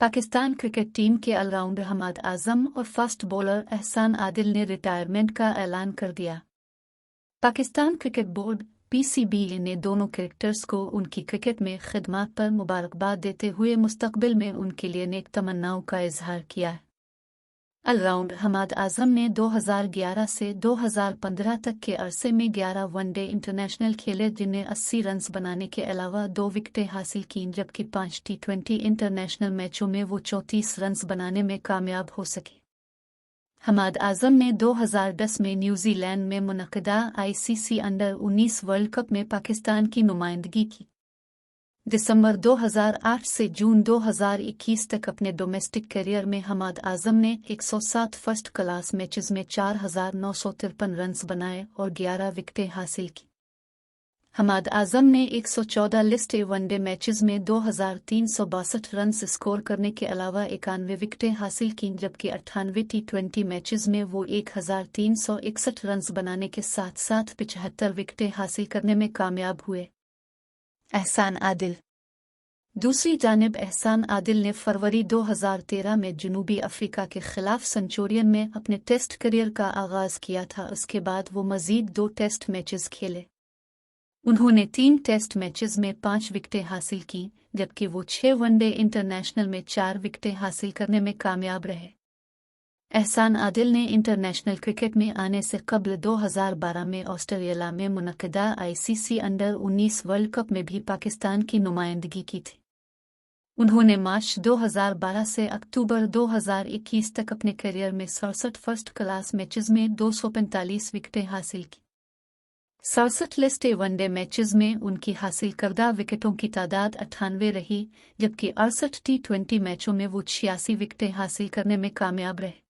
Pakistan cricket team के allrounder Hammad आजम और fast bowler एहसान आदिल ने रिटायरमेंट का ऐलान कर दिया। पाकिस्तान क्रिकेट बोर्ड (PCB) ने दोनों क्रिकेटर्स को उनकी क्रिकेट में खिदमत पर मुबारकबाद देते हुए मुस्तकबिल में उनके लिए नेक तमन्नाओं का इजहार किया है। ऑलराउंडर हमाद आजम ने 2011 से 2015 तक के अरसे में 11 वनडे इंटरनेशनल खेले, जिन्हें 80 रन बनाने के अलावा 2 विकेटें हासिल कीं, जबकि 5 T20 इंटरनेशनल मैचों में वो 34 रन बनाने में कामयाब हो सके। हमाद आजम ने 2010 में न्यूजीलैंड में मुनक़िदा ICC अंडर-19 वर्ल्ड कप में पाकिस्तान की नुमाइंदगी की। दिसंबर 2008 से जून 2021 तक अपने डोमेस्टिक करियर में हमाद आजम ने 107 फर्स्ट क्लास मैचेस में 4,953 रन बनाए और 11 विकेटें हासिल की। हमाद आजम ने 114 लिस्ट ए वनडे मैचेस में 2,362 रन स्कोर करने के अलावा 91 विकेटें हासिल कीं, जबकि 98 T20 मैचेस में वो 1,361 रन बनाने के साथ साथ 75 विकेटें हासिल करने में कामयाब हुए। एहसान आदिल। दूसरी जानिब एहसान आदिल ने फरवरी 2013 में जनूबी अफ्रीका के खिलाफ सेंचुरियन में अपने टेस्ट करियर का आगाज किया था। उसके बाद वो मजीद 2 टेस्ट मैचेस खेले। उन्होंने 3 टेस्ट मैचेस में 5 विकेटें हासिल की, जबकि वो 6 वनडे इंटरनेशनल में 4 विकेटें हासिल करने में कामयाब रहे। एहसान आदिल ने इंटरनेशनल क्रिकेट में आने से कबल 2012 में ऑस्ट्रेलिया में मुनक़िदा ICC अंडर-19 वर्ल्ड कप में भी पाकिस्तान की नुमाइंदगी की थी। उन्होंने मार्च 2012 से अक्टूबर 2021 तक अपने करियर में 67 फर्स्ट क्लास मैचेस में 245 विकेटें हासिल की। 67 लिस्ट ए वनडे मैचेस में उनकी हासिल करदा विकेटों की तादाद 98 रही, जबकि 68 T20 मैचों में वो 86 विकेटें हासिल करने में कामयाब रहे।